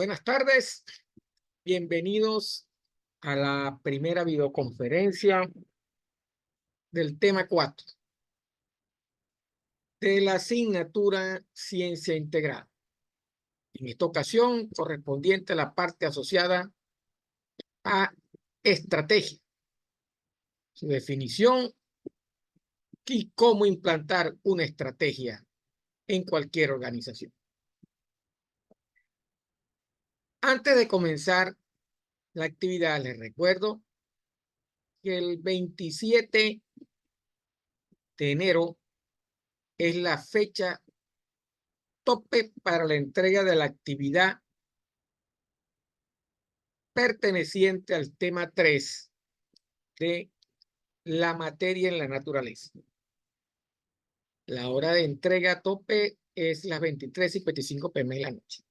Buenas tardes, bienvenidos a la primera videoconferencia del tema 4 de la asignatura Ciencia Integral. En esta ocasión, correspondiente a la parte asociada a estrategia, su definición y cómo implantar una estrategia en cualquier organización. Antes de comenzar la actividad, les recuerdo que el 27 de enero es la fecha tope para la entrega de la actividad perteneciente al tema 3 de la materia en la naturaleza. La hora de entrega tope es las 23:55 p.m. de la noche.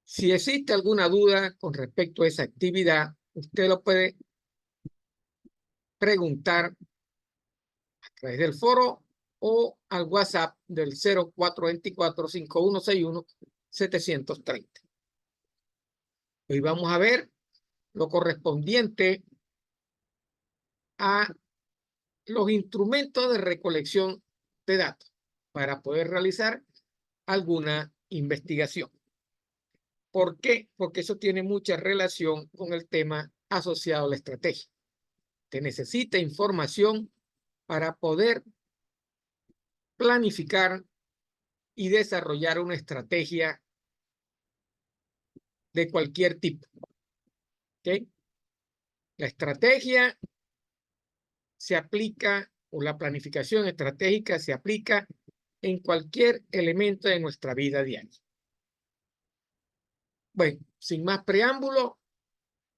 Si existe alguna duda con respecto a esa actividad, usted lo puede preguntar a través del foro o al WhatsApp del 0424-5161-730. Hoy vamos a ver lo correspondiente a los instrumentos de recolección de datos para poder realizar alguna investigación. ¿Por qué? Porque eso tiene mucha relación con el tema asociado a la estrategia. Te necesita información para poder planificar y desarrollar una estrategia de cualquier tipo. ¿Okay? La estrategia se aplica, o la planificación estratégica se aplica en cualquier elemento de nuestra vida diaria. Bueno, sin más preámbulo,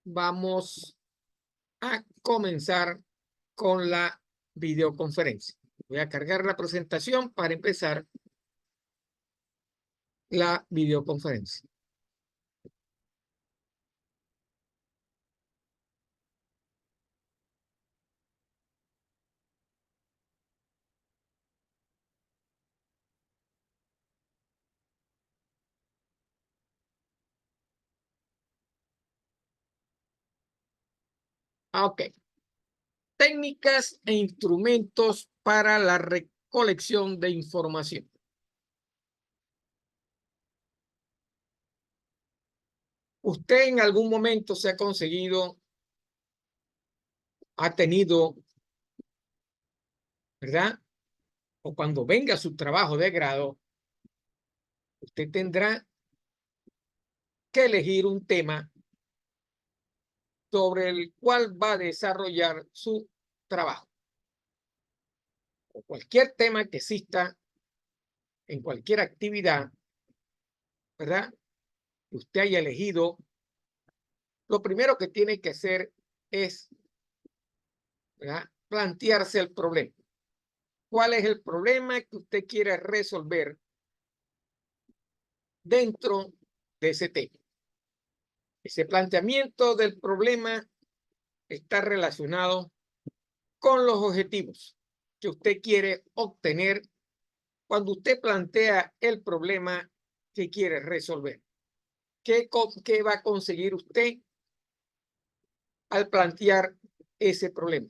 vamos a comenzar con la videoconferencia. Voy a cargar la presentación para empezar la videoconferencia. Ok. Técnicas e instrumentos para la recolección de información. Usted en algún momento se ha conseguido, ha tenido, ¿verdad? O cuando venga su trabajo de grado, usted tendrá que elegir un tema sobre el cual va a desarrollar su trabajo. O cualquier tema que exista en cualquier actividad, ¿verdad? Que usted haya elegido, lo primero que tiene que hacer es, ¿verdad?, plantearse el problema. ¿Cuál es el problema que usted quiere resolver dentro de ese tema? Ese planteamiento del problema está relacionado con los objetivos que usted quiere obtener cuando usted plantea el problema que quiere resolver. ¿Qué va a conseguir usted al plantear ese problema?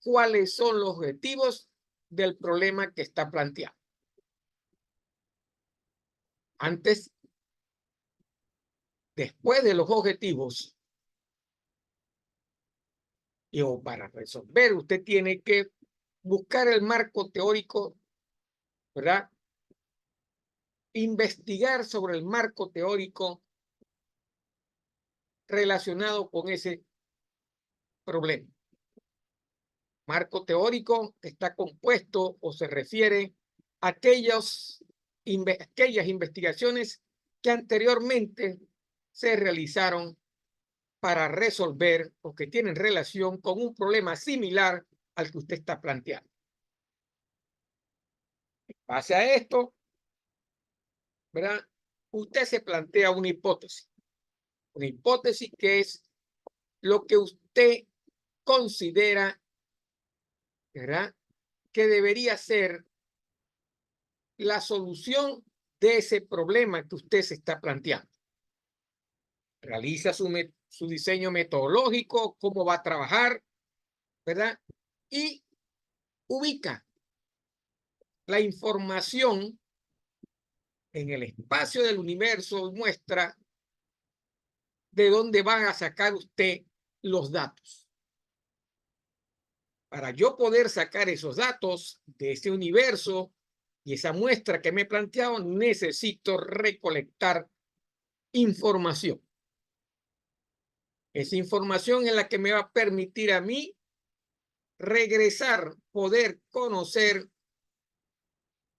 ¿Cuáles son los objetivos del problema que está planteado? Antes, después de los objetivos, o para resolver, usted tiene que buscar el marco teórico, ¿verdad? Investigar sobre el marco teórico relacionado con ese problema. Marco teórico está compuesto o se refiere a aquellas investigaciones que anteriormente se realizaron para resolver o que tienen relación con un problema similar al que usted está planteando. En base a esto, ¿verdad?, usted se plantea una hipótesis que es lo que usted considera, ¿verdad?, que debería ser la solución de ese problema que usted se está planteando. Realiza su diseño metodológico, cómo va a trabajar, ¿verdad? Y ubica la información en el espacio del universo, muestra de dónde van a sacar usted los datos. Para yo poder sacar esos datos de ese universo y esa muestra que me he planteado, necesito recolectar información. Esa información es la que me va a permitir a mí regresar, poder conocer,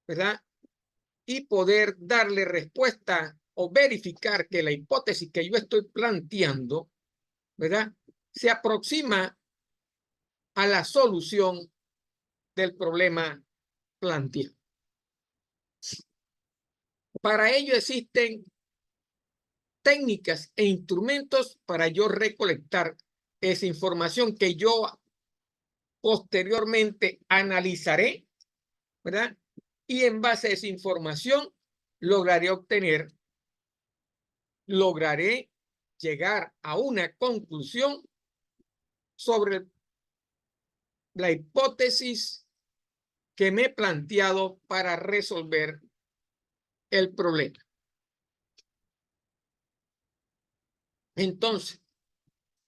¿verdad? Y poder darle respuesta o verificar que la hipótesis que yo estoy planteando, ¿verdad?, se aproxima a la solución del problema planteado. Para ello existen técnicas e instrumentos para yo recolectar esa información que yo posteriormente analizaré, ¿verdad? Y en base a esa información lograré llegar a una conclusión sobre la hipótesis que me he planteado para resolver el problema. Entonces,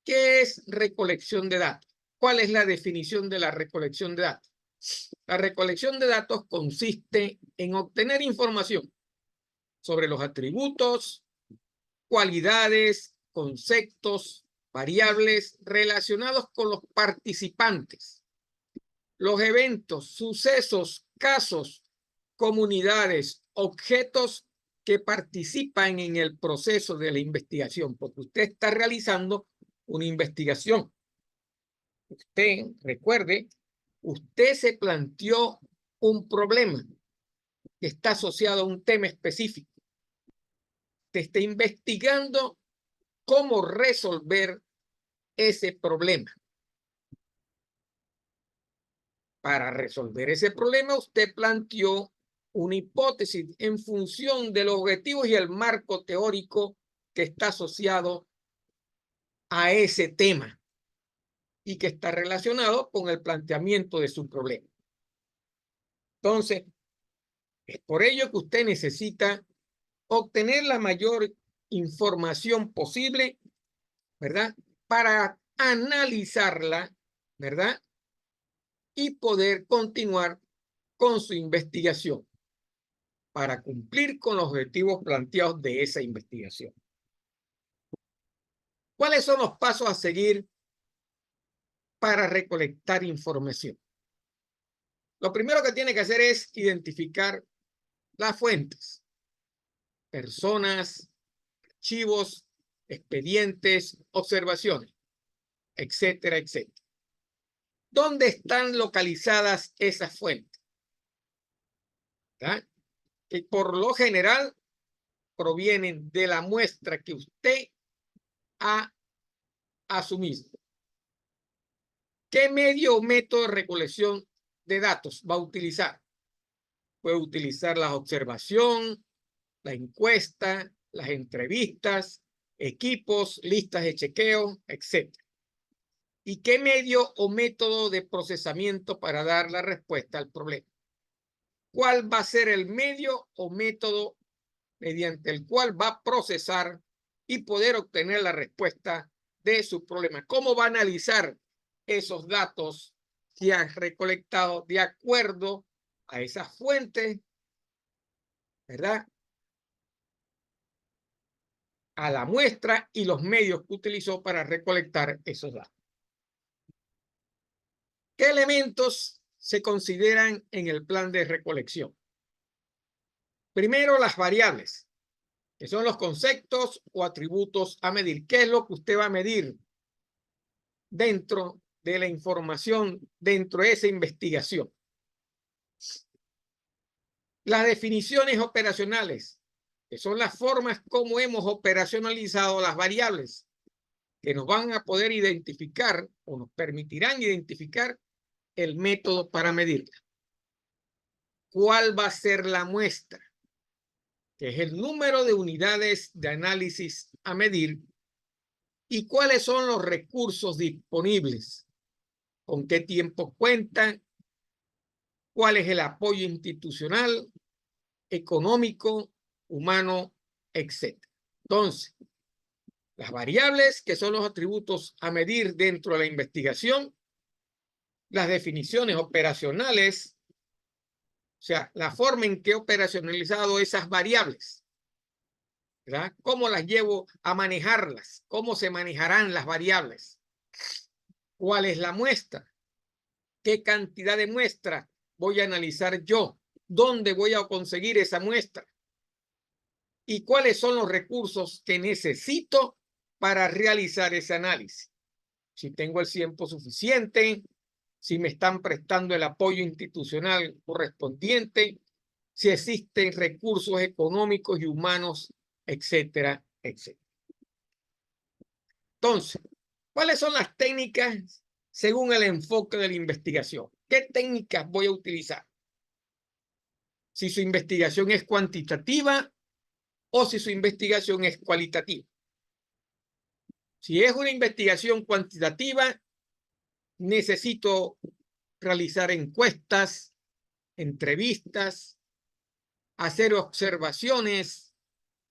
¿qué es recolección de datos? ¿Cuál es la definición de la recolección de datos? La recolección de datos consiste en obtener información sobre los atributos, cualidades, conceptos, variables relacionados con los participantes, los eventos, sucesos, casos, comunidades, objetos que participan en el proceso de la investigación, porque usted está realizando una investigación. Usted, recuerde, usted se planteó un problema que está asociado a un tema específico. Te está investigando cómo resolver ese problema. Para resolver ese problema, usted planteó una hipótesis en función de los objetivos y el marco teórico que está asociado a ese tema y que está relacionado con el planteamiento de su problema. Entonces, es por ello que usted necesita obtener la mayor información posible, ¿verdad?, para analizarla, ¿verdad?, y poder continuar con su investigación para cumplir con los objetivos planteados de esa investigación. ¿Cuáles son los pasos a seguir para recolectar información? Lo primero que tiene que hacer es identificar las fuentes, personas, archivos, expedientes, observaciones, etcétera, etcétera. ¿Dónde están localizadas esas fuentes? ¿Verdad? Que por lo general provienen de la muestra que usted ha asumido. ¿Qué medio o método de recolección de datos va a utilizar? Puede utilizar la observación, la encuesta, las entrevistas, equipos, listas de chequeo, etc. ¿Y qué medio o método de procesamiento para dar la respuesta al problema? ¿Cuál va a ser el medio o método mediante el cual va a procesar y poder obtener la respuesta de su problema? ¿Cómo va a analizar esos datos que han recolectado de acuerdo a esas fuentes, ¿verdad?, a la muestra y los medios que utilizó para recolectar esos datos? ¿Qué elementos se consideran en el plan de recolección? Primero, las variables, que son los conceptos o atributos a medir. ¿Qué es lo que usted va a medir dentro de la información, dentro de esa investigación? Las definiciones operacionales, que son las formas como hemos operacionalizado las variables, que nos van a poder identificar o nos permitirán identificar el método para medirla. ¿Cuál va a ser la muestra? que es el número de unidades de análisis a medir, y cuáles son los recursos disponibles, con qué tiempo cuentan, cuál es el apoyo institucional, económico, humano, etc. Entonces, las variables, que son los atributos a medir dentro de la investigación, las definiciones operacionales, o sea, la forma en que he operacionalizado esas variables, ¿verdad? ¿Cómo las llevo a manejarlas? ¿Cómo se manejarán las variables? ¿Cuál es la muestra? ¿Qué cantidad de muestra voy a analizar yo? ¿Dónde voy a conseguir esa muestra? ¿Y cuáles son los recursos que necesito para realizar ese análisis? Si tengo el tiempo suficiente, si me están prestando el apoyo institucional correspondiente, si existen recursos económicos y humanos, etcétera, etcétera. Entonces, ¿cuáles son las técnicas según el enfoque de la investigación? ¿Qué técnicas voy a utilizar? Si su investigación es cuantitativa o si su investigación es cualitativa. Si es una investigación cuantitativa, necesito realizar encuestas, entrevistas, hacer observaciones,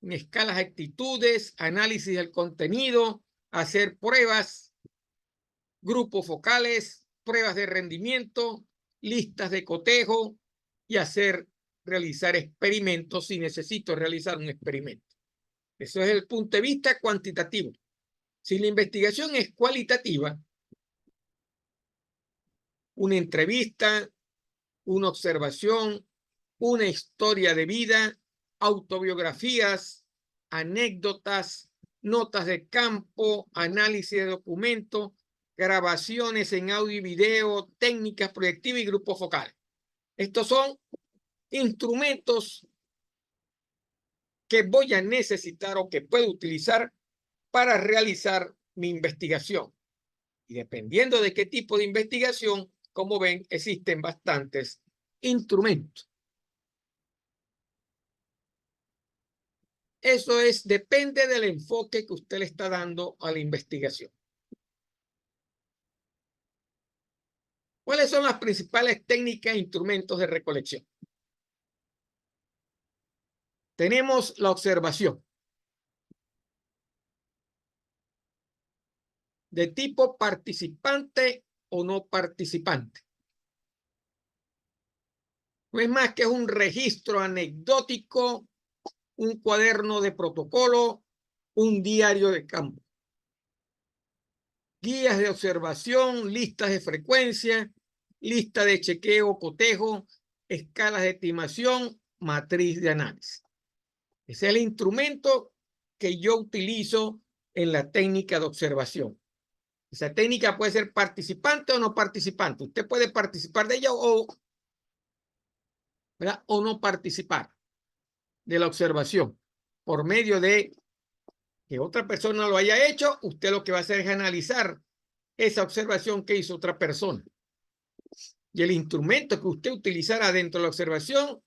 escalas de actitudes, análisis del contenido, hacer pruebas, grupos focales, pruebas de rendimiento, listas de cotejo y realizar experimentos si necesito realizar un experimento. Eso es el punto de vista cuantitativo. Si la investigación es cualitativa, una entrevista, una observación, una historia de vida, autobiografías, anécdotas, notas de campo, análisis de documentos, grabaciones en audio y video, técnicas proyectivas y grupos focales. Estos son instrumentos que voy a necesitar o que puedo utilizar para realizar mi investigación. Y dependiendo de qué tipo de investigación, como ven, existen bastantes instrumentos. Eso depende del enfoque que usted le está dando a la investigación. ¿Cuáles son las principales técnicas e instrumentos de recolección? Tenemos la observación de tipo participante o no participante. No es más que un registro anecdótico, un cuaderno de protocolo, un diario de campo. Guías de observación, listas de frecuencia, lista de chequeo, cotejo, escalas de estimación, matriz de análisis. Ese es el instrumento que yo utilizo en la técnica de observación. Esa técnica puede ser participante o no participante. Usted puede participar de ella ¿verdad? O no participar de la observación por medio de que otra persona lo haya hecho. Usted lo que va a hacer es analizar esa observación que hizo otra persona. Y el instrumento que usted utilizará dentro de la observación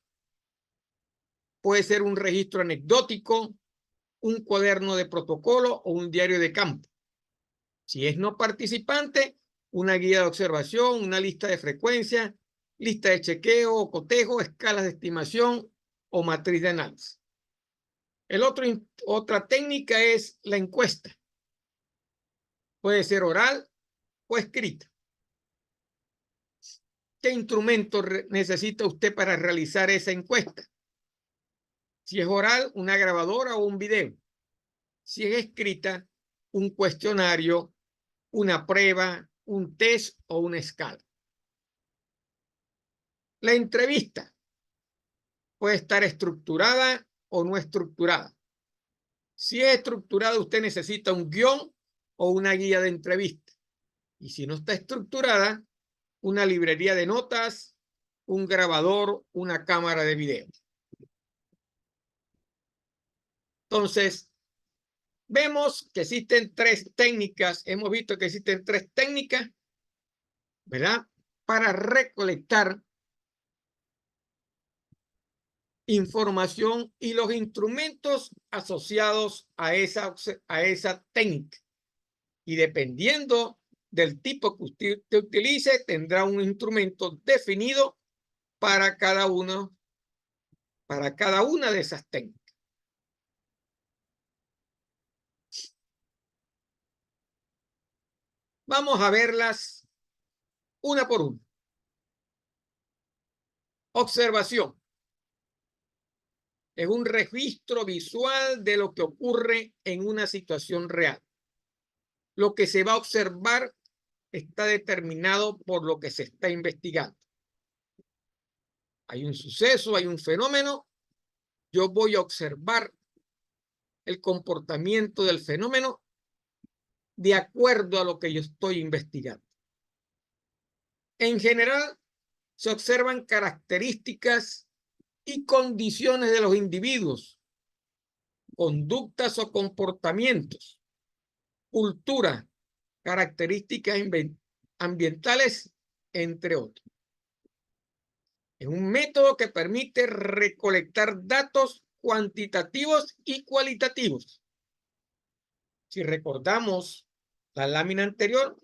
puede ser un registro anecdótico, un cuaderno de protocolo o un diario de campo. Si es no participante, una guía de observación, una lista de frecuencia, lista de chequeo, cotejo, escalas de estimación o matriz de análisis. Otra técnica es la encuesta. Puede ser oral o escrita. ¿Qué instrumento necesita usted para realizar esa encuesta? Si es oral, una grabadora o un video. Si es escrita, un cuestionario, una prueba, un test o una escala. La entrevista puede estar estructurada o no estructurada. Si es estructurada, usted necesita un guión o una guía de entrevista. Y si no está estructurada, una librería de notas, un grabador, una cámara de video. Entonces, vemos que existen tres técnicas. Hemos visto que existen tres técnicas, ¿verdad? Para recolectar información y los instrumentos asociados a esa técnica. Y dependiendo del tipo que usted utilice, tendrá un instrumento definido para cada una de esas técnicas. Vamos a verlas una por una. Observación. Es un registro visual de lo que ocurre en una situación real. Lo que se va a observar está determinado por lo que se está investigando. Hay un suceso, hay un fenómeno. Yo voy a observar el comportamiento del fenómeno de acuerdo a lo que yo estoy investigando. En general, se observan características y condiciones de los individuos, conductas o comportamientos, cultura, características ambientales, entre otros. Es un método que permite recolectar datos cuantitativos y cualitativos. Si recordamos la lámina anterior,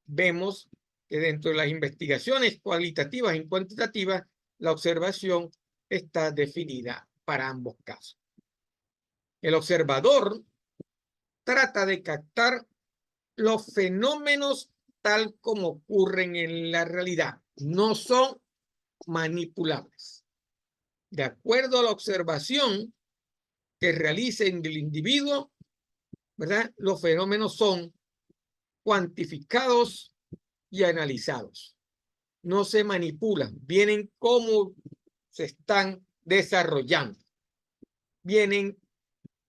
vemos que dentro de las investigaciones cualitativas y cuantitativas, la observación está definida para ambos casos. El observador trata de captar los fenómenos tal como ocurren en la realidad. No son manipulables. De acuerdo a la observación que realice en el individuo, ¿verdad? Los fenómenos son cuantificados y analizados. No se manipulan, vienen como se están desarrollando. Vienen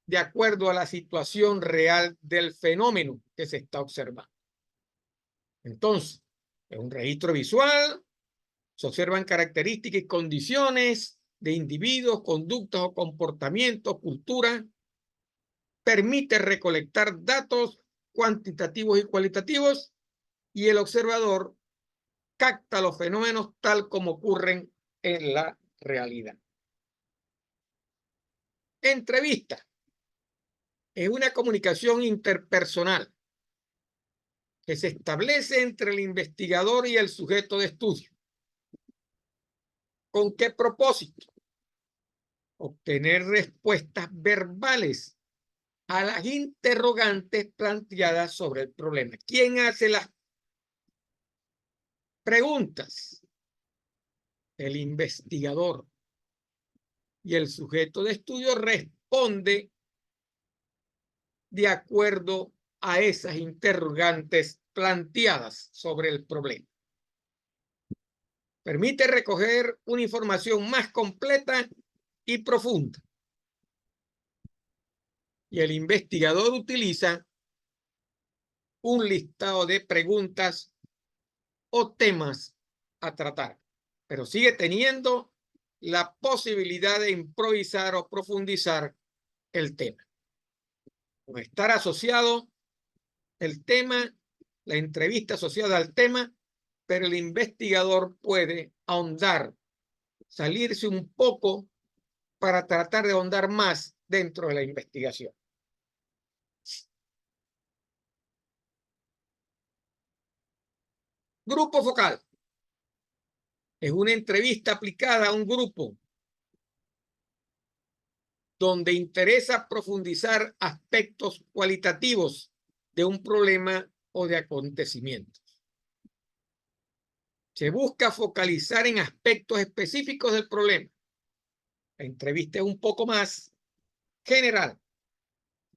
de acuerdo a la situación real del fenómeno que se está observando. Entonces, es un registro visual, se observan características y condiciones de individuos, conductas o comportamientos, cultura, permite recolectar datos cuantitativos y cualitativos y el observador capta los fenómenos tal como ocurren en la realidad. Entrevista es una comunicación interpersonal que se establece entre el investigador y el sujeto de estudio. ¿Con qué propósito? Obtener respuestas verbales a las interrogantes planteadas sobre el problema. ¿Quién hace las preguntas? El investigador. Y el sujeto de estudio responde de acuerdo a esas interrogantes planteadas sobre el problema. Permite recoger una información más completa y profunda. Y el investigador utiliza un listado de preguntas o temas a tratar, pero sigue teniendo la posibilidad de improvisar o profundizar el tema. Con estar asociado el tema, la entrevista asociada al tema, pero el investigador puede ahondar, salirse un poco para tratar de ahondar más dentro de la investigación. Grupo focal. Es una entrevista aplicada a un grupo donde interesa profundizar aspectos cualitativos de un problema o de acontecimientos. Se busca focalizar en aspectos específicos del problema. La entrevista es un poco más general.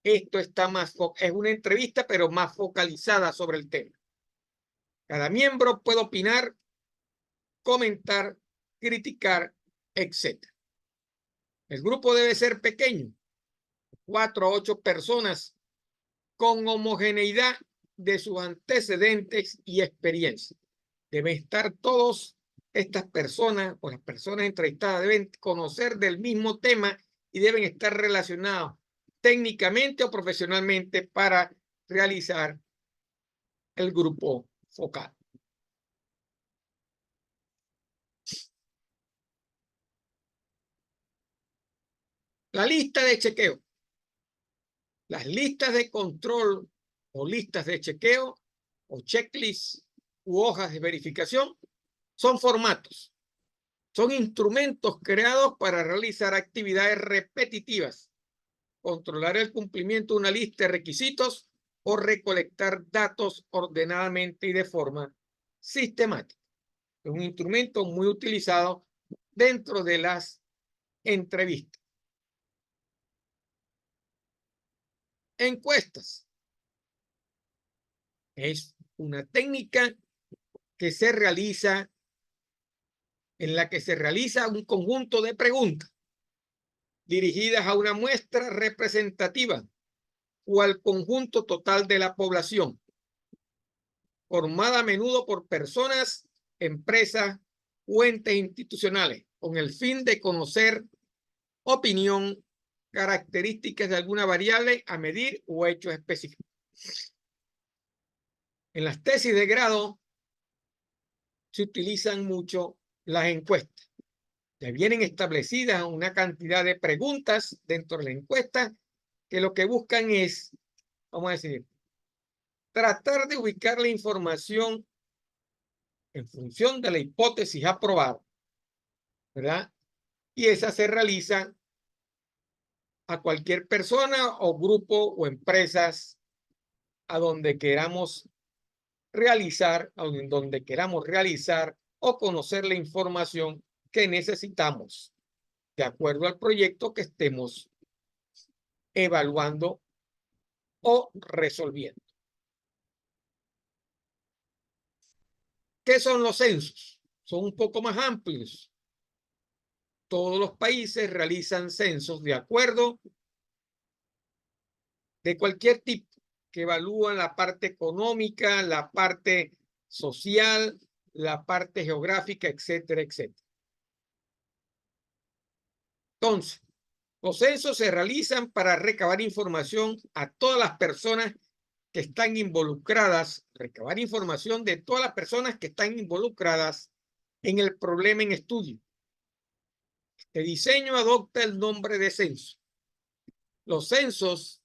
Esto está más, es una entrevista, pero más focalizada sobre el tema. Cada miembro puede opinar, comentar, criticar, etc. El grupo debe ser pequeño, 4 a 8 personas, con homogeneidad de sus antecedentes y experiencias. Deben estar todas estas personas o las personas entrevistadas deben conocer del mismo tema y deben estar relacionados técnicamente o profesionalmente para realizar el grupo focal. La lista de chequeo. Las listas de control o listas de chequeo o checklists u hojas de verificación son formatos. Son instrumentos creados para realizar actividades repetitivas, controlar el cumplimiento de una lista de requisitos o recolectar datos ordenadamente y de forma sistemática. Es un instrumento muy utilizado dentro de las entrevistas. Encuestas. Es una técnica que se realiza, en la que se realiza un conjunto de preguntas dirigidas a una muestra representativa o al conjunto total de la población, formada a menudo por personas, empresas o entes institucionales, con el fin de conocer opinión, características de alguna variable a medir o hechos específicos. En las tesis de grado se utilizan mucho las encuestas. Ya vienen establecidas una cantidad de preguntas dentro de la encuesta que lo que buscan es, vamos a decir, tratar de ubicar la información en función de la hipótesis aprobada, ¿verdad? Y esa se realiza a cualquier persona o grupo o empresas a donde queramos realizar, o conocer la información que necesitamos de acuerdo al proyecto que estemos evaluando o resolviendo. ¿Qué son los censos? Son un poco más amplios. Todos los países realizan censos de acuerdo de cualquier tipo que evalúan la parte económica, la parte social, la parte geográfica, etcétera, etcétera. Entonces, los censos se realizan para recabar información a todas las personas que están involucradas, recabar información de todas las personas que están involucradas en el problema en estudio. Este diseño adopta el nombre de censo. Los censos,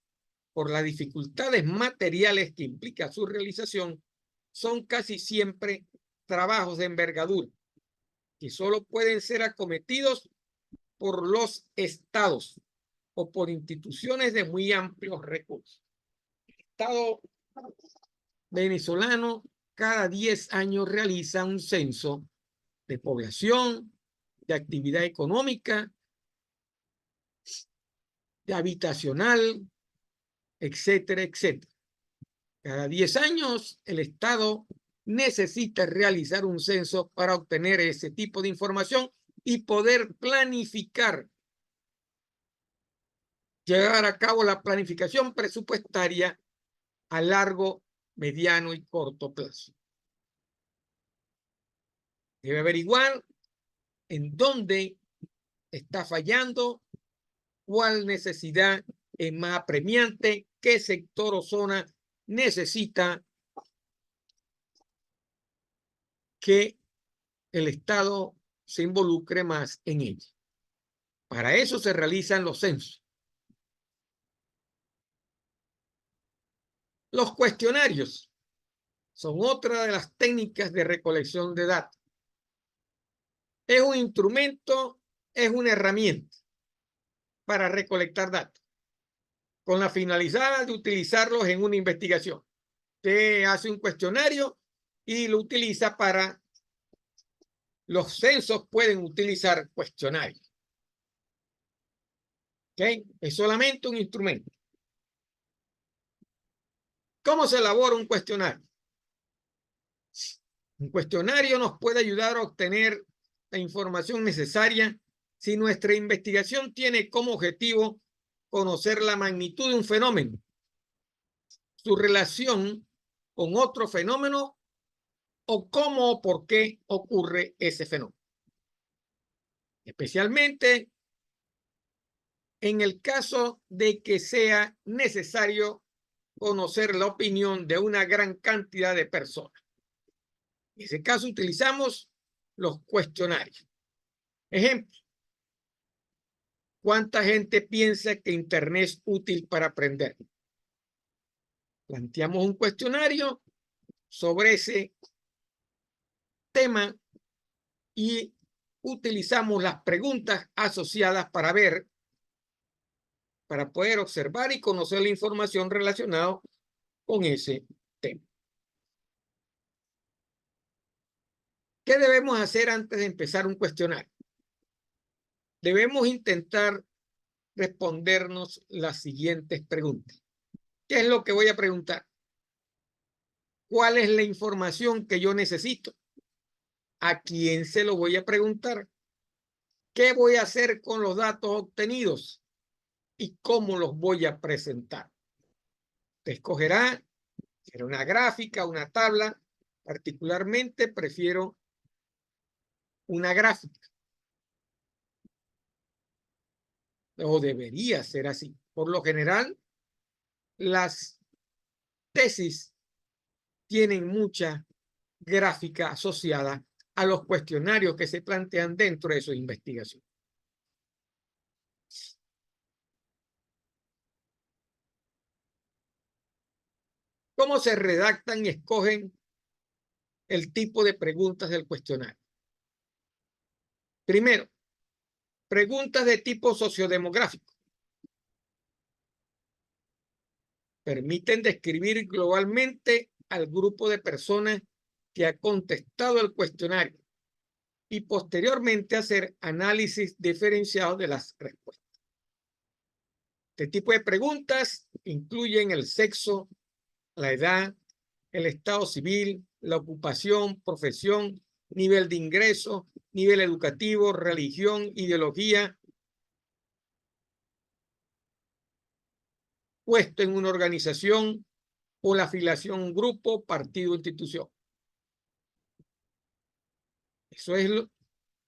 por las dificultades materiales que implica su realización, son casi siempre trabajos de envergadura que solo pueden ser acometidos por los estados o por instituciones de muy amplios recursos. El Estado venezolano cada 10 años realiza un censo de población, de actividad económica, de habitacional, etcétera, etcétera. Cada 10 años el Estado necesita realizar un censo para obtener ese tipo de información y poder planificar, llevar a cabo la planificación presupuestaria a largo, mediano y corto plazo. Debe averiguar en dónde está fallando, cuál necesidad es más apremiante, qué sector o zona necesita que el Estado se involucre más en ella. Para eso se realizan los censos. Los cuestionarios son otra de las técnicas de recolección de datos. Es un instrumento, es una herramienta para recolectar datos, con la finalidad de utilizarlos en una investigación. Usted hace un cuestionario y lo utiliza para... Los censos pueden utilizar cuestionarios. ¿Okay? Es solamente un instrumento. ¿Cómo se elabora un cuestionario? Un cuestionario nos puede ayudar a obtener la información necesaria si nuestra investigación tiene como objetivo conocer la magnitud de un fenómeno, su relación con otro fenómeno o cómo o por qué ocurre ese fenómeno. Especialmente en el caso de que sea necesario conocer la opinión de una gran cantidad de personas. En ese caso utilizamos los cuestionarios. Ejemplo, ¿Cuánta gente piensa que Internet es útil para aprender? Planteamos un cuestionario sobre ese tema y utilizamos las preguntas asociadas para poder observar y conocer la información relacionada con ese tema. ¿Qué debemos hacer antes de empezar un cuestionario? Debemos intentar respondernos las siguientes preguntas. ¿Qué es lo que voy a preguntar? ¿Cuál es la información que yo necesito? ¿A quién se lo voy a preguntar? ¿Qué voy a hacer con los datos obtenidos? ¿Y cómo los voy a presentar? Usted escogerá, será una gráfica, una tabla. Particularmente prefiero una gráfica. O debería ser así. Por lo general, las tesis tienen mucha gráfica asociada a los cuestionarios que se plantean dentro de su investigación. ¿Cómo se redactan y escogen el tipo de preguntas del cuestionario? Primero, preguntas de tipo sociodemográfico. Permiten describir globalmente al grupo de personas que ha contestado el cuestionario y posteriormente hacer análisis diferenciados de las respuestas. Este tipo de preguntas incluyen el sexo, la edad, el estado civil, la ocupación, profesión, nivel de ingreso, nivel educativo, religión, ideología, puesto en una organización o la afiliación a un grupo, partido o institución.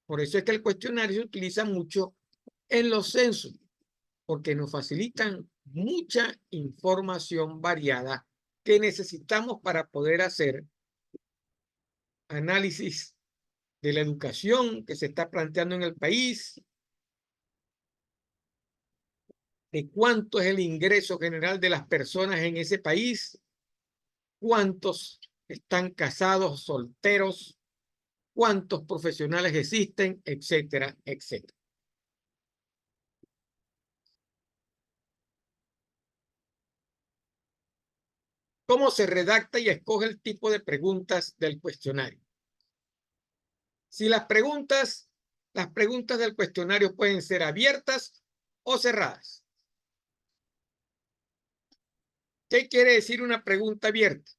Por eso es que el cuestionario se utiliza mucho en los censos, porque nos facilitan mucha información variada que necesitamos para poder hacer análisis de la educación que se está planteando en el país, de cuánto es el ingreso general de las personas en ese país, cuántos están casados, solteros, cuántos profesionales existen, etcétera, etcétera. ¿Cómo se redacta y escoge el tipo de preguntas del cuestionario? Si las preguntas del cuestionario pueden ser abiertas o cerradas. ¿Qué quiere decir una pregunta abierta?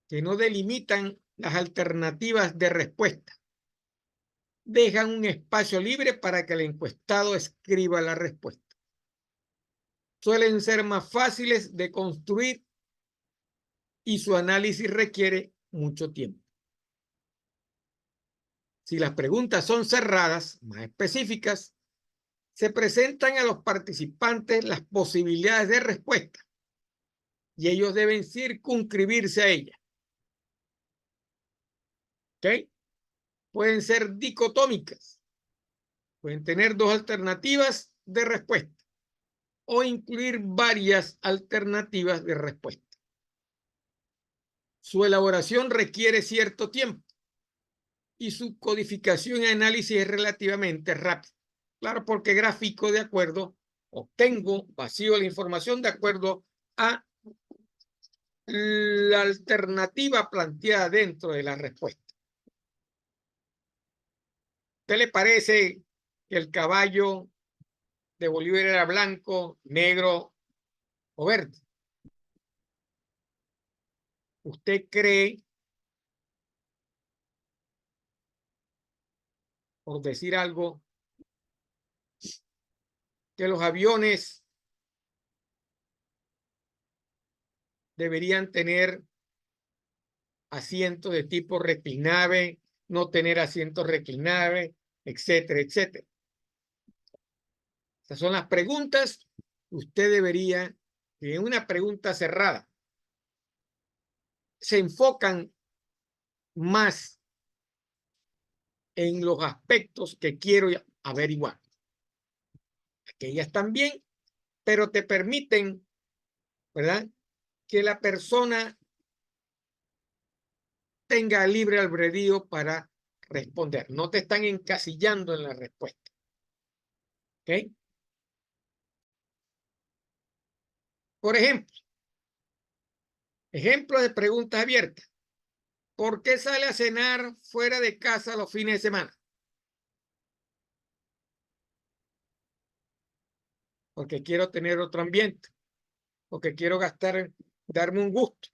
Que no delimitan las alternativas de respuesta. Dejan un espacio libre para que el encuestado escriba la respuesta. Suelen ser más fáciles de construir y su análisis requiere mucho tiempo. Si las preguntas son cerradas, más específicas, se presentan a los participantes las posibilidades de respuesta y ellos deben circunscribirse a ellas. ¿Ok? Pueden ser dicotómicas, pueden tener dos alternativas de respuesta o incluir varias alternativas de respuesta. Su elaboración requiere cierto tiempo y su codificación y análisis es relativamente rápido. Claro, porque grafico de acuerdo, obtengo, vacío la información de acuerdo a la alternativa planteada dentro de la respuesta. ¿Qué le parece que el caballo de Bolívar era blanco, negro o verde? ¿Usted cree, por decir algo, que los aviones deberían tener asientos de tipo reclinable, no tener asientos reclinables, etcétera, etcétera? Esas son las preguntas que usted debería, que en una pregunta cerrada, se enfocan más en los aspectos que quiero averiguar. Aquellas también, pero te permiten, ¿verdad?, que la persona tenga libre albedrío para responder. No te están encasillando en la respuesta. ¿Ok? Por ejemplo de preguntas abiertas. ¿Por qué sale a cenar fuera de casa los fines de semana? Porque quiero tener otro ambiente, porque quiero darme un gusto,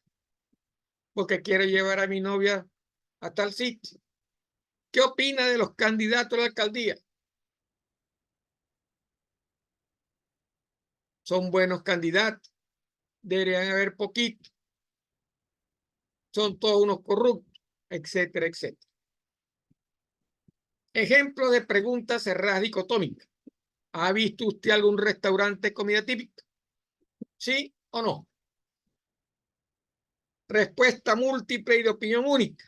porque quiero llevar a mi novia a tal sitio. ¿Qué opina de los candidatos a la alcaldía? Son buenos candidatos, deberían haber poquitos, son todos unos corruptos, etcétera, etcétera. Ejemplo de preguntas cerradas dicotómicas. ¿Ha visto usted algún restaurante de comida típica? ¿Sí o no? Respuesta múltiple y de opinión única.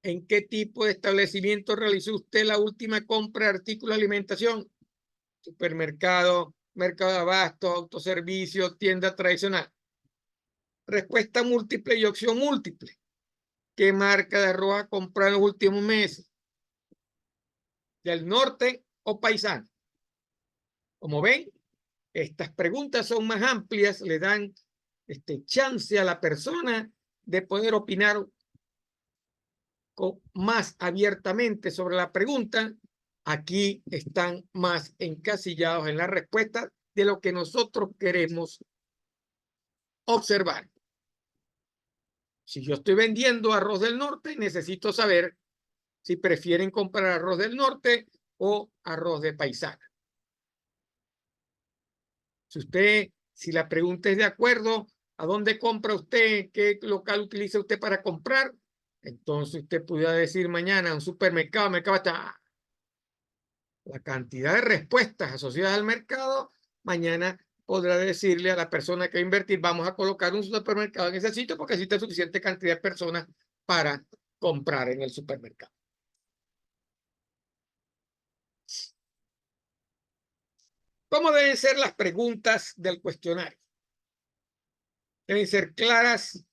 ¿En qué tipo de establecimiento realizó usted la última compra de artículos de alimentación? Supermercado, mercado de abasto, autoservicio, tienda tradicional. Respuesta múltiple y opción múltiple. ¿Qué marca de arroz ha comprado en los últimos meses? ¿Del norte o paisano? Como ven, estas preguntas son más amplias, le dan chance a la persona de poder opinar más abiertamente sobre la pregunta. Aquí están más encasillados en la respuesta de lo que nosotros queremos observar. Si yo estoy vendiendo arroz del norte, necesito saber si prefieren comprar arroz del norte o arroz de paisana. Si la pregunta es de acuerdo a dónde compra usted, qué local utiliza usted para comprar, entonces usted pudiera decir mañana en un supermercado, la cantidad de respuestas asociadas al mercado, mañana podrá decirle a la persona que va a invertir, vamos a colocar un supermercado en ese sitio porque existe suficiente cantidad de personas para comprar en el supermercado. ¿Cómo deben ser las preguntas del cuestionario? Deben ser claras,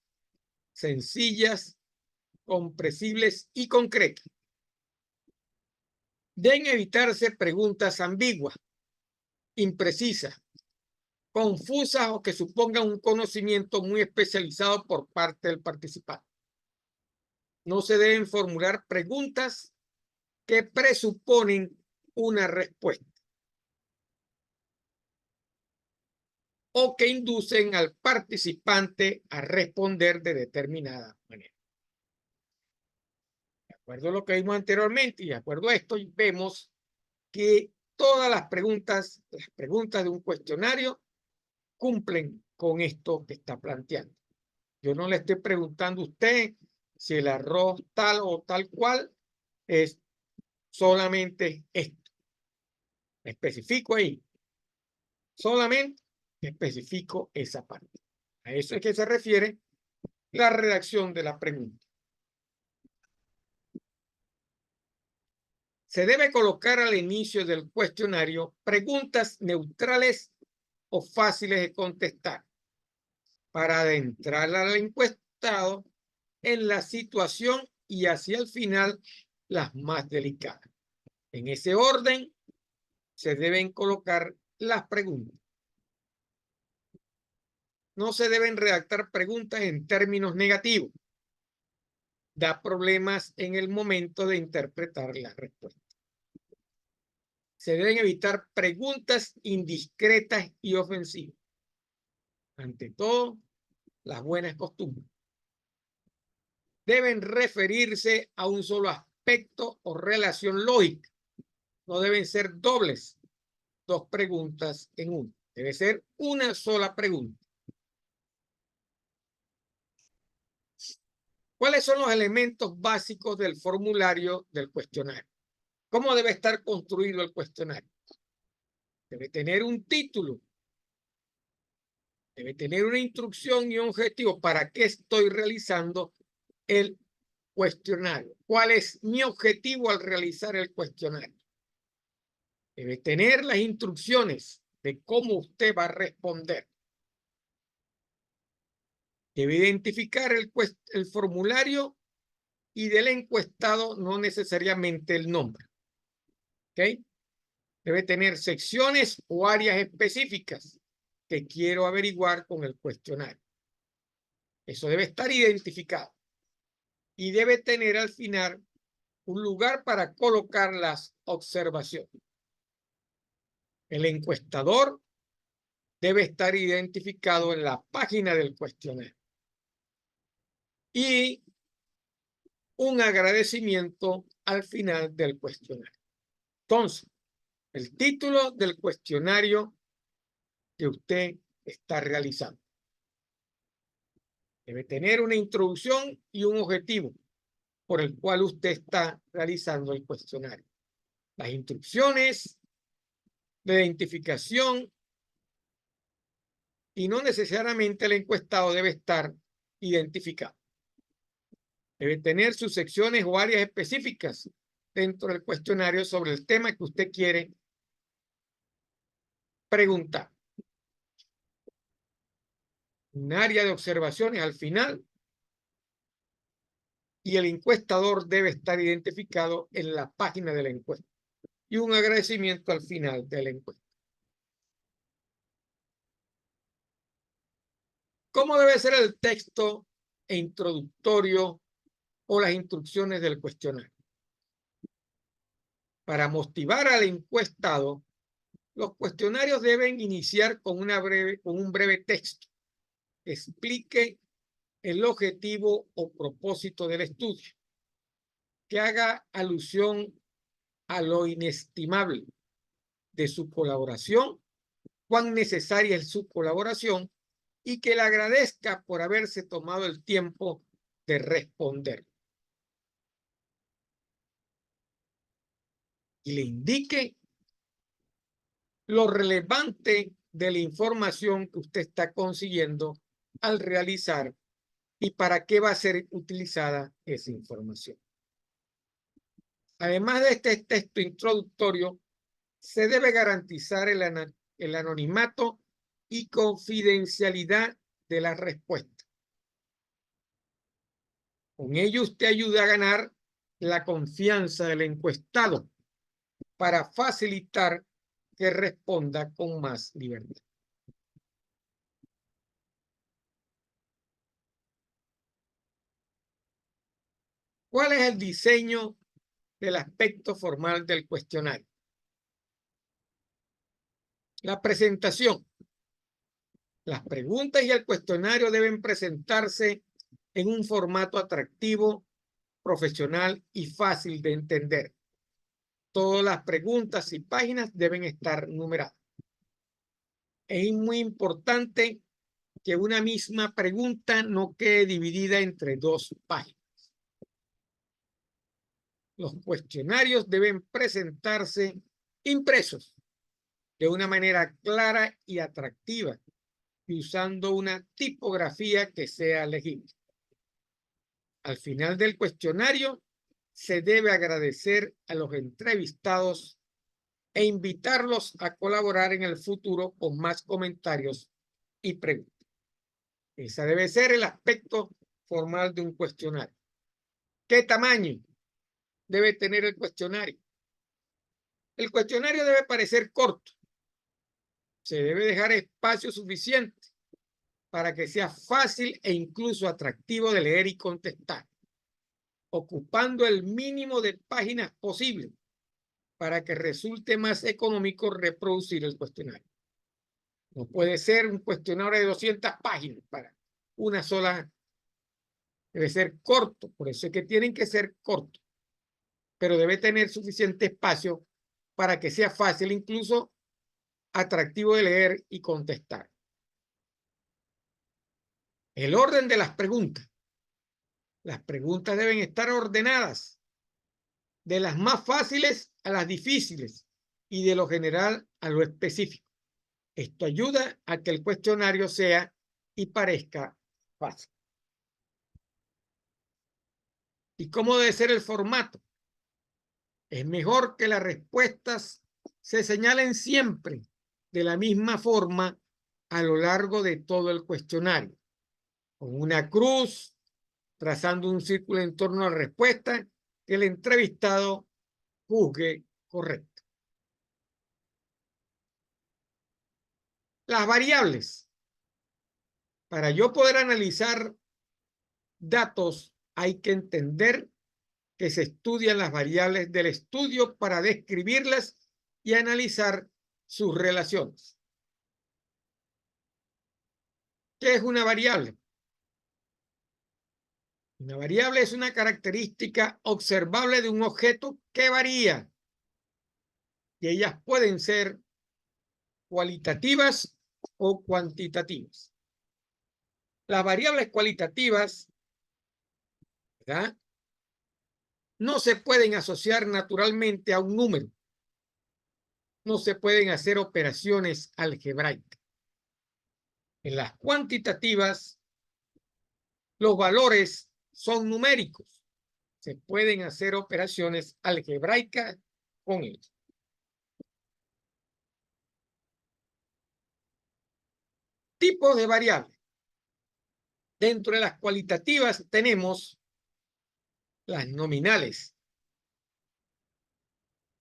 sencillas, comprensibles y concretas. Deben evitarse preguntas ambiguas, imprecisas, confusas o que supongan un conocimiento muy especializado por parte del participante. No se deben formular preguntas que presuponen una respuesta o que inducen al participante a responder de determinada manera. De acuerdo a lo que vimos anteriormente y de acuerdo a esto, vemos que todas las preguntas de un cuestionario cumplen con esto que está planteando. Yo no le estoy preguntando a usted si el arroz tal o tal cual es solamente esto. Me especifico ahí. Solamente especifico esa parte. A eso es que se refiere la redacción de la pregunta. Se debe colocar al inicio del cuestionario preguntas neutrales o fáciles de contestar para adentrar al encuestado en la situación y hacia el final las más delicadas. En ese orden se deben colocar las preguntas. No se deben redactar preguntas en términos negativos. Da problemas en el momento de interpretar la respuesta. Se deben evitar preguntas indiscretas y ofensivas. Ante todo, las buenas costumbres. Deben referirse a un solo aspecto o relación lógica. No deben ser dobles, dos preguntas en una. Debe ser una sola pregunta. ¿Cuáles son los elementos básicos del formulario del cuestionario? ¿Cómo debe estar construido el cuestionario? Debe tener un título. Debe tener una instrucción y un objetivo. ¿Para qué estoy realizando el cuestionario? ¿Cuál es mi objetivo al realizar el cuestionario? Debe tener las instrucciones de cómo usted va a responder. Debe identificar el formulario y del encuestado, no necesariamente el nombre. ¿Ok? Debe tener secciones o áreas específicas que quiero averiguar con el cuestionario. Eso debe estar identificado. Y debe tener al final un lugar para colocar las observaciones. El encuestador debe estar identificado en la página del cuestionario. Y un agradecimiento al final del cuestionario. Entonces, el título del cuestionario que usted está realizando debe tener una introducción y un objetivo por el cual usted está realizando el cuestionario. Las instrucciones de identificación y no necesariamente el encuestado debe estar identificado. Debe tener sus secciones o áreas específicas dentro del cuestionario sobre el tema que usted quiere preguntar. Un área de observaciones al final y el encuestador debe estar identificado en la página de la encuesta y un agradecimiento al final de la encuesta. ¿Cómo debe ser el texto introductorio o las instrucciones del cuestionario? Para motivar al encuestado, los cuestionarios deben iniciar con un breve texto que explique el objetivo o propósito del estudio, que haga alusión a lo inestimable de su colaboración, cuán necesaria es su colaboración y que le agradezca por haberse tomado el tiempo de responder. Y le indique lo relevante de la información que usted está consiguiendo al realizar y para qué va a ser utilizada esa información. Además de este texto introductorio, se debe garantizar el anonimato y confidencialidad de la respuesta. Con ello usted ayuda a ganar la confianza del encuestado para facilitar que responda con más libertad. ¿Cuál es el diseño del aspecto formal del cuestionario? La presentación. Las preguntas y el cuestionario deben presentarse en un formato atractivo, profesional y fácil de entender. Todas las preguntas y páginas deben estar numeradas. Es muy importante que una misma pregunta no quede dividida entre dos páginas. Los cuestionarios deben presentarse impresos de una manera clara y atractiva y usando una tipografía que sea legible. Al final del cuestionario, se debe agradecer a los entrevistados e invitarlos a colaborar en el futuro con más comentarios y preguntas. Ese debe ser el aspecto formal de un cuestionario. ¿Qué tamaño debe tener el cuestionario? El cuestionario debe parecer corto. Se debe dejar espacio suficiente para que sea fácil e incluso atractivo de leer y contestar, ocupando el mínimo de páginas posible para que resulte más económico reproducir el cuestionario. No puede ser un cuestionario de 200 páginas para una sola. Debe ser corto, por eso es que tienen que ser cortos, pero debe tener suficiente espacio para que sea fácil, incluso atractivo de leer y contestar. El orden de las preguntas. Las preguntas deben estar ordenadas de las más fáciles a las difíciles y de lo general a lo específico. Esto ayuda a que el cuestionario sea y parezca fácil. ¿Y cómo debe ser el formato? Es mejor que las respuestas se señalen siempre de la misma forma a lo largo de todo el cuestionario, con una cruz, trazando un círculo en torno a la respuesta que el entrevistado juzgue correcta. Las variables. Para yo poder analizar datos, hay que entender que se estudian las variables del estudio para describirlas y analizar sus relaciones. ¿Qué es una variable? Una variable es una característica observable de un objeto que varía, y ellas pueden ser cualitativas o cuantitativas. Las variables cualitativas, ¿verdad?, no se pueden asociar naturalmente a un número. No se pueden hacer operaciones algebraicas. En las cuantitativas, los valores son numéricos. Se pueden hacer operaciones algebraicas con ellos. Tipos de variables. Dentro de las cualitativas tenemos las nominales.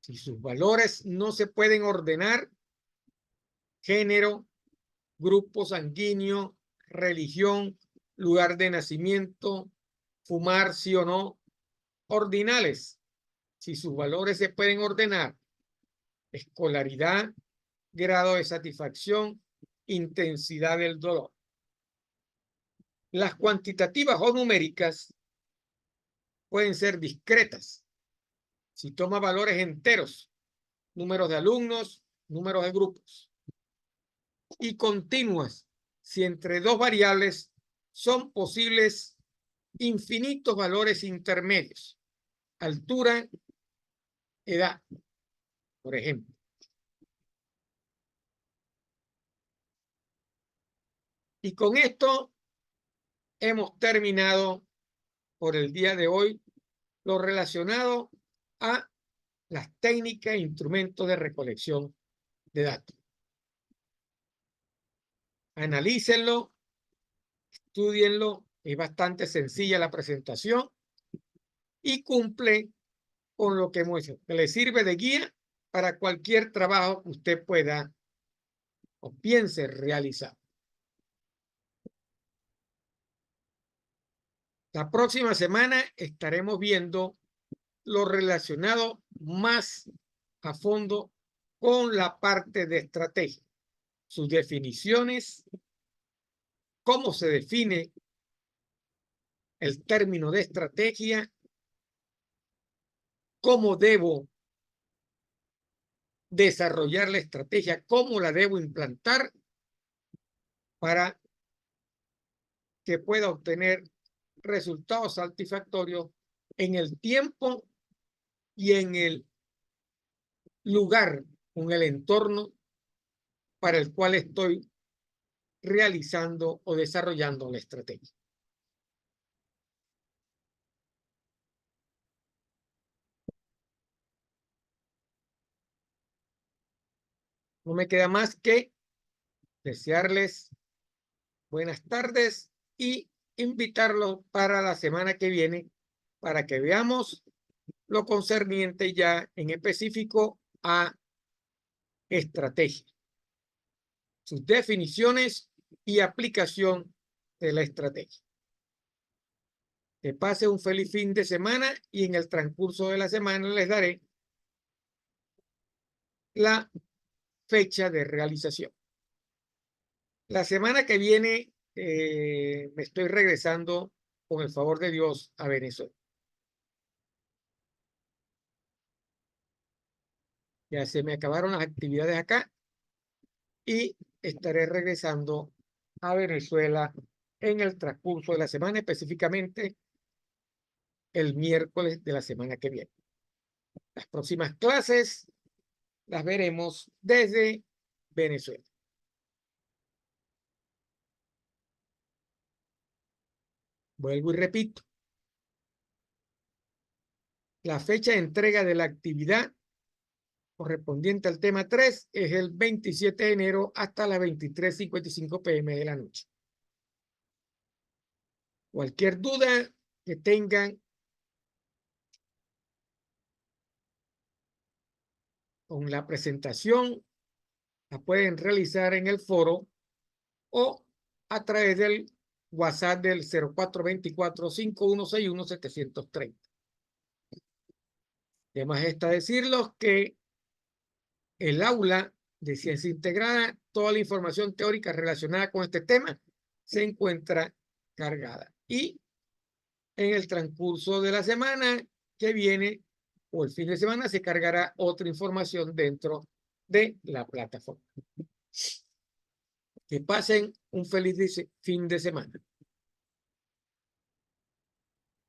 Si sus valores no se pueden ordenar, género, grupo sanguíneo, religión, lugar de nacimiento, fumar sí o no. Ordinales, si sus valores se pueden ordenar, escolaridad, grado de satisfacción, intensidad del dolor. Las cuantitativas o numéricas pueden ser discretas, si toma valores enteros, números de alumnos, números de grupos, y continuas, si entre dos variables son posibles infinitos valores intermedios, altura, edad, por ejemplo. Y con esto hemos terminado por el día de hoy lo relacionado a las técnicas e instrumentos de recolección de datos. Analícenlo, estudienlo, es bastante sencilla la presentación y cumple con lo que hemos hecho, que le sirve de guía para cualquier trabajo que usted pueda o piense realizar. La próxima semana estaremos viendo lo relacionado más a fondo con la parte de estrategia, sus definiciones, cómo se define el término de estrategia, cómo debo desarrollar la estrategia, cómo la debo implantar para que pueda obtener resultados satisfactorios en el tiempo y en el lugar, en el entorno para el cual estoy realizando o desarrollando la estrategia. No me queda más que desearles buenas tardes y invitarlos para la semana que viene para que veamos lo concerniente ya en específico a estrategia, sus definiciones y aplicación de la estrategia. Que pase un feliz fin de semana y en el transcurso de la semana les daré la fecha de realización. La semana que viene me estoy regresando, con el favor de Dios, a Venezuela. Ya se me acabaron las actividades acá y estaré regresando a Venezuela en el transcurso de la semana, específicamente el miércoles de la semana que viene. Las próximas clases las veremos desde Venezuela. Vuelvo y repito. La fecha de entrega de la actividad correspondiente al tema 3 es el 27 de enero hasta las 23:55 p.m. de la noche. Cualquier duda que tengan con la presentación la pueden realizar en el foro o a través del WhatsApp del 0424-5161-730. Además está decirlos que el aula de ciencia integrada, toda la información teórica relacionada con este tema se encuentra cargada. Y en el transcurso de la semana que viene o el fin de semana se cargará otra información dentro de la plataforma. Que pasen un feliz fin de semana.